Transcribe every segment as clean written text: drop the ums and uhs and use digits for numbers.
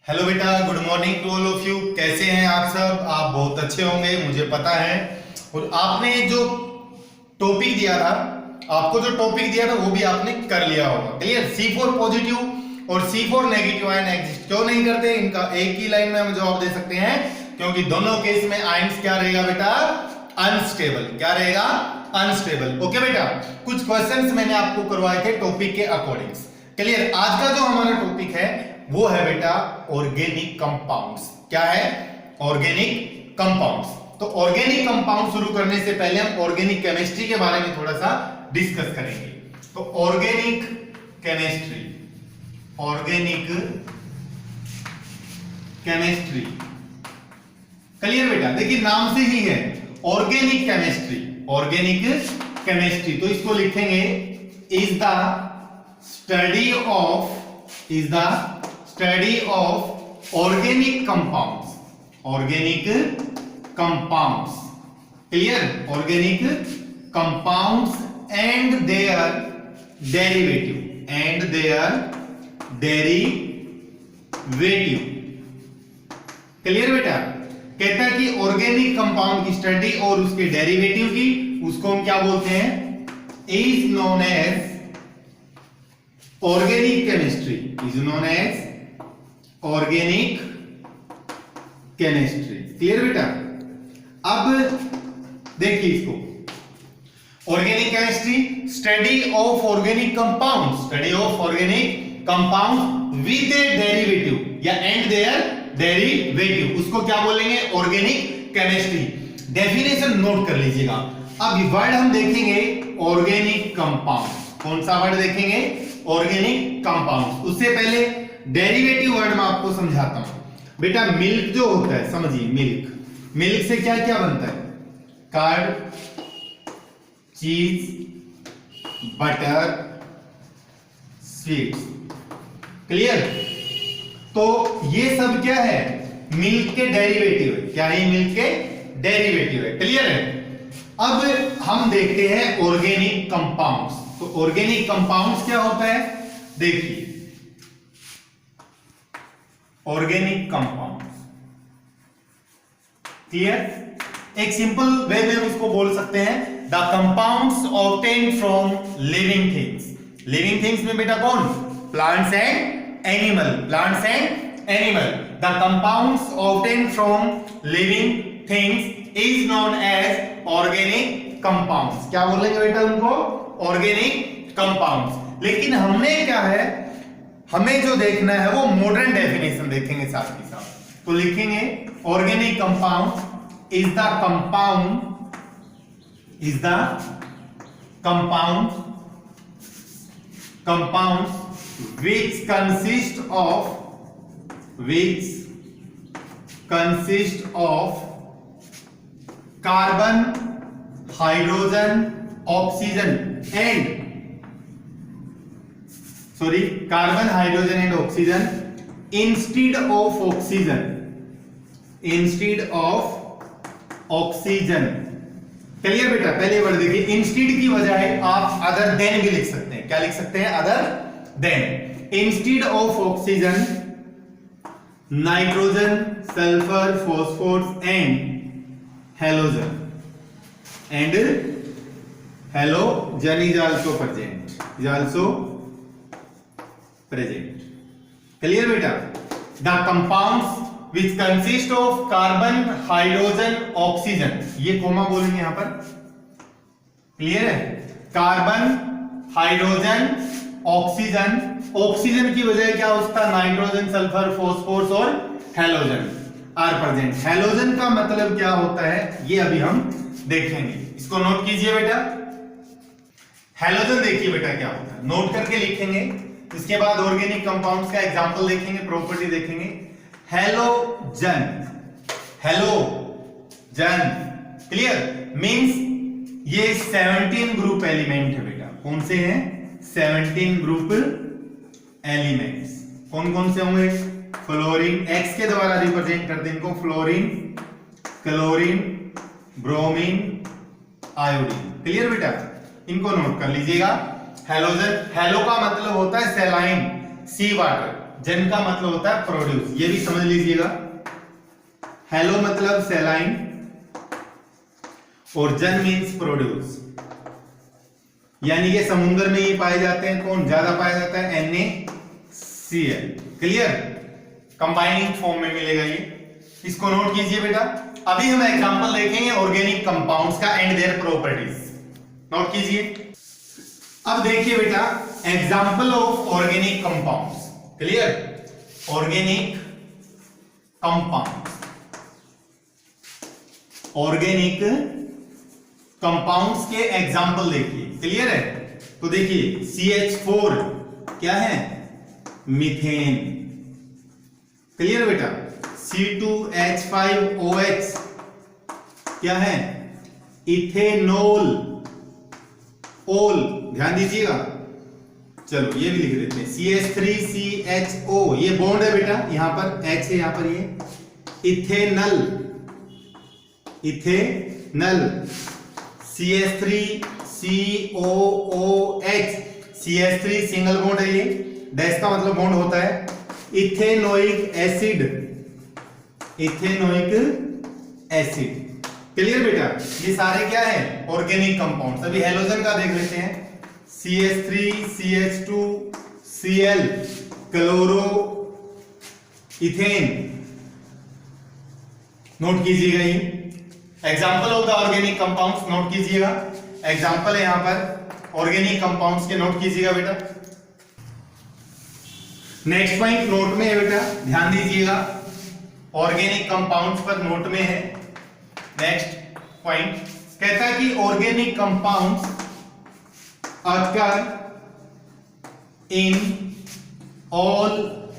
Hello बेटा, good morning to all of you. कैसे हैं आप सब? आप बहुत अच्छे होंगे, मुझे पता है। और आपने जो टॉपिक दिया था, आपको जो टॉपिक दिया था वो भी आपने कर लिया होगा। क्लियर? C4 पॉजिटिव और C4 नेगेटिव आयन एग्जिस्ट क्यों नहीं करते? इनका एक ही लाइन में हम जवाब दे सकते हैं, क्योंकि दोनों केस में आयन्स क्या रहेगा बेटा? अनस्टेबल। क्या रहेगा? अनस्टेबल। ओके बेटा, कुछ क्वेश्चंस मैंने आपको करवाए थे टॉपिक के अकॉर्डिंग। क्लियर? आज का जो हमारा टॉपिक है वो है बेटा ऑर्गेनिक कंपाउंड्स। क्या है? Organic compounds. तो ऑर्गेनिक कंपाउंड शुरू करने से पहले हम ऑर्गेनिक केमिस्ट्री के बारे में थोड़ा सा डिस्कस करेंगे। तो organic chemistry, organic chemistry. Clear बेटा? देखिए नाम से ही है ऑर्गेनिक केमिस्ट्री, ऑर्गेनिक केमिस्ट्री। तो इसको लिखेंगे is the study of, is the study of organic compounds, organic compounds. Clear? Organic compounds and their derivative, and their derivative. Clear बेटा? कहता है कि ऑर्गेनिक कंपाउंड की स्टडी और उसके डेरिवेटिव की, उसको हम क्या बोलते हैं? Is known as organic chemistry, is known as organic chemistry. Clear बेटा? अब देखिए इसको, organic chemistry study of organic compound, study of organic compound with a derivative या एंड देयर डेरिवेटिव, उसको क्या बोलेंगे? Organic chemistry. डेफिनेशन नोट कर लीजिएगा। अब वर्ड हम देखेंगे ऑर्गेनिक कंपाउंड। कौन सा वर्ड देखेंगे? Organic compound. उससे पहले डेरिवेटिव वर्ड में आपको समझाता हूं। बेटा मिल्क जो होता है, समझिए मिल्क, मिल्क से क्या क्या बनता है? कर्ड, चीज, बटर, स्वीट्स। क्लियर? तो ये सब क्या है? मिल्क के डेरिवेटिव है। क्या है? मिल्क के डेरिवेटिव है। क्लियर है? अब हम देखते हैं ऑर्गेनिक कंपाउंड्स। तो ऑर्गेनिक कंपाउंड्स क्या होता है? देखिए ऑर्गेनिक कंपाउंड्स। क्लियर? एक सिंपल वे में हम इसको बोल सकते हैं the compounds obtained from living things. Living things में बेटा कौन? Plants and animal, plants and animal. The compounds obtained from living things is known as organic compounds. क्या बोलेंगे बेटा उनको? Organic compounds. लेकिन हमने क्या है, हमें जो देखना है वो मॉडर्न डेफिनेशन देखेंगे साथ ही साथ। तो लिखेंगे organic compound is the compound, is the compound, compound which consist of, which consist of carbon, hydrogen, oxygen and, sorry, carbon, hydrogen and oxygen instead of oxygen, instead of oxygen. Clear बेटा? पहले word देखिए, instead की बजाय आप other than भी लिख सकते हैं। क्या लिख सकते हैं? Other than. Instead of oxygen nitrogen, sulphur, phosphorus and halogen, and halogen is also present, is also present. Clear बेटा? The compounds which consist of carbon, hydrogen, oxygen, ये कोमा बोलेंगे यहां पर। क्लियर है? कार्बन, हाइड्रोजन, ऑक्सीजन, ऑक्सीजन की वजह क्या उसका? नाइट्रोजन, सल्फर, फॉस्फोरस और हेलोजन आर प्रेजेंट। हेलोजन का मतलब क्या होता है ये अभी हम देखेंगे। इसको नोट कीजिए बेटा। हेलोजन देखिए बेटा क्या होता है, नोट करके लिखेंगे। इसके बाद ऑर्गेनिक कंपाउंड्स का एग्जांपल देखेंगे, प्रॉपर्टी देखेंगे। Halogen, halogen, clear? मींस ये 17 ग्रुप एलिमेंट है बेटा। कौन से हैं? 17 ग्रुप एलिमेंट्स। कौन कौन से होंगे? फ्लोरीन, एक्स के द्वारा रिप्रेजेंट करते हैं इनको। Fluorine, chlorine, bromine, iodine. Clear बेटा? इनको नोट कर लीजिएगा। हेलोजन, हेलो का मतलब होता है सैलाइन, सी वाटर। जन का मतलब होता है प्रोड्यूस, ये भी समझ लीजिएगा। हेलो मतलब सेलाइन और जन मीन्स प्रोड्यूस, यानी कि समुद्र में ये पाए जाते हैं। कौन ज्यादा पाया जाता है? NaCl। क्लियर? कंबाइनिंग फॉर्म में मिलेगा ये, इसको नोट कीजिए बेटा। अभी हम एग्जांपल देखेंगे ऑर्गेनिक कंपाउंड्स का एंड देयर प्रॉपर्टीज, नोट कीजिए। अब देखिए बेटा example of organic compounds. Clear? Organic compound, organic compounds के एग्जांपल देखिए। क्लियर है? तो देखिए CH4 क्या है? मीथेन। क्लियर बेटा? C2H5OH क्या है? इथेनॉल। ओल, ध्यान दीजिएगा। चलो ये भी लिख देते हैं CH3CHO, ये बॉन्ड है बेटा, यहां पर H है, यहां पर ये ethanal, ethanal. CH3COOH, CH3 single bond है, ये डैश का मतलब बॉन्ड होता है। Ethanoic acid, ethanoic acid. Clear बेटा? ये सारे क्या है? Organic compounds. अभी हेलोजन का देख लेते हैं। CH3CH2Cl, chloro ethane. नोट कीजिएगा ये example of the organic compounds, note कीजिएगा। एग्जाम्पल है यहां पर ऑर्गेनिक कंपाउंड्स के, नोट कीजिएगा बेटा। नेक्स्ट पॉइंट नोट में है बेटा, ध्यान दीजिएगा। ऑर्गेनिक कंपाउंड्स पर नोट में है। नेक्स्ट पॉइंट कहता है कि organic compounds occur in all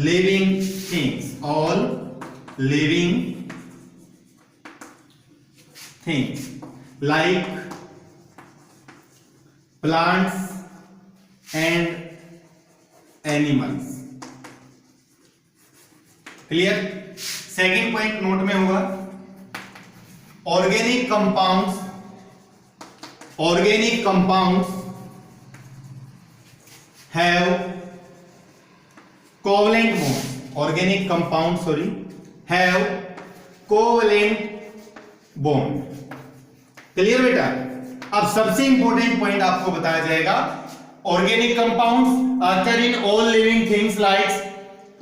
living things, all living things like plants and animals. Clear? Second point note में होगा organic compounds, organic compounds have covalent bond, organic compound have covalent bond। Clear बेटा? अब सबसे important point आपको बताया जाएगा। Organic compounds occur in all living things like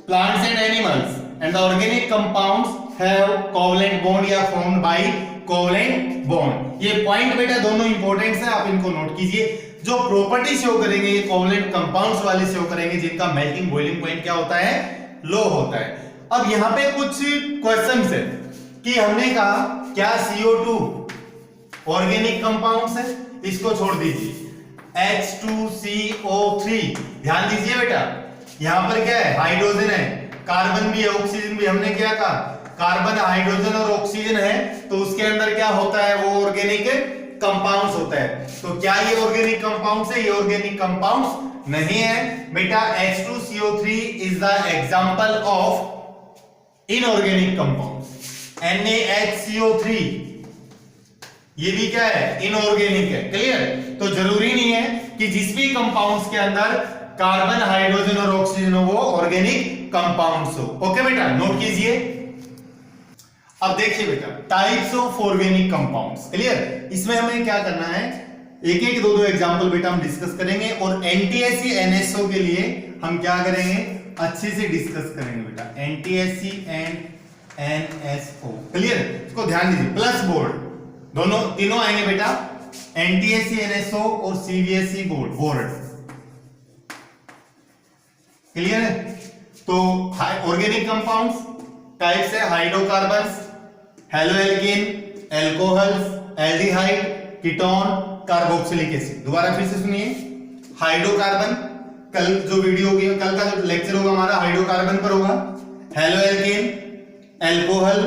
plants and animals, and the organic compounds have covalent bond या formed by covalent bond। ये point बेटा दोनों इंपॉर्टेंट है, आप इनको नोट कीजिए। जो प्रॉपर्टी शो करेंगे ये कोवलेंट कंपाउंड्स वाले शो करेंगे, जिनका मेल्टिंग बॉइलिंग पॉइंट क्या होता है? लो होता है। अब यहां पे कुछ क्वेश्चंस है कि हमने कहा क्या CO2 ऑर्गेनिक कंपाउंड्स है? इसको छोड़ दीजिए। H2CO3, ध्यान दीजिए बेटा, यहां पर क्या है? हाइड्रोजन है, कार्बन भी है, ऑक्सीजन भी। हमने क्या कहा? कार्बन, हाइड्रोजन और ऑक्सीजन है, तो उसके अंदर क्या होता है? वो ऑर्गेनिक कंपाउंड्स होता है। तो क्या ये ऑर्गेनिक कंपाउंड्स है? ये ऑर्गेनिक कंपाउंड्स नहीं है बेटा। H2CO3 is the example of inorganic compounds. NaHCO3 ये भी क्या है? इनऑर्गेनिक है। क्लियर? तो जरूरी नहीं है कि जिस भी कंपाउंड्स के अंदर कार्बन, हाइड्रोजन और ऑक्सीजन हो वो ऑर्गेनिक कंपाउंड्स हो। ओके बेटा, नोट कीजिए। अब देखिए बेटा types of organic compounds. Clear? इसमें हमें क्या करना है? एक एक दो एग्जांपल बेटा हम डिस्कस करेंगे, और NTSE NSO के लिए हम क्या करेंगे? अच्छे से डिस्कस करेंगे बेटा, NTSE एंड NSO। क्लियर? इसको ध्यान दीजिए। प्लस बोर्ड दोनों तीनों आएंगे बेटा, NTSE NSO और CBSE बोर्ड। क्लियर है? तो ऑर्गेनिक कंपाउंड्स टाइप्स है hydrocarbons, haloalkene, alcohols, aldehyde, ketone, carboxylic acid. दोबारा फिर से सुनिए। हाइड्रोकार्बन, कल जो वीडियो होगी, कल का जो लेक्चर होगा हमारा हाइड्रोकार्बन पर होगा। Haloalkene, alcohol,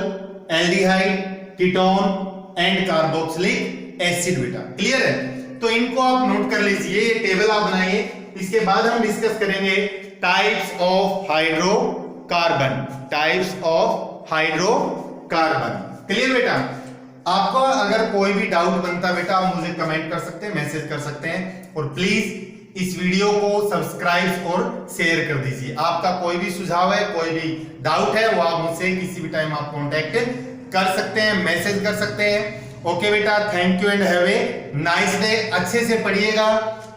aldehyde, ketone and carboxylic acid बेटा। क्लियर है? तो इनको आप नोट कर लीजिए, ये टेबल आप बनाइए। इसके बाद हम डिस्कस करेंगे types of hydrocarbon, types of hydrocarbon. Clear बेटा? आपको अगर कोई भी डाउट बनता है बेटा, आप मुझे कमेंट कर सकते हैं, मैसेज कर सकते हैं। और प्लीज इस वीडियो को सब्सक्राइब और शेयर कर दीजिए। आपका कोई भी सुझाव है, कोई भी डाउट है, वो आप मुझसे किसी भी टाइम आप कांटेक्ट कर सकते हैं, मैसेज कर सकते हैं। ओके बेटा, thank you and have a nice day. अच्छे से पढ़िएगा,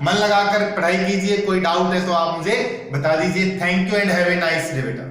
मन लगाकर पढ़ाई कीजिए। कोई डाउट है तो आप मुझे बता दीजिए। Thank you and have a nice day बेटा।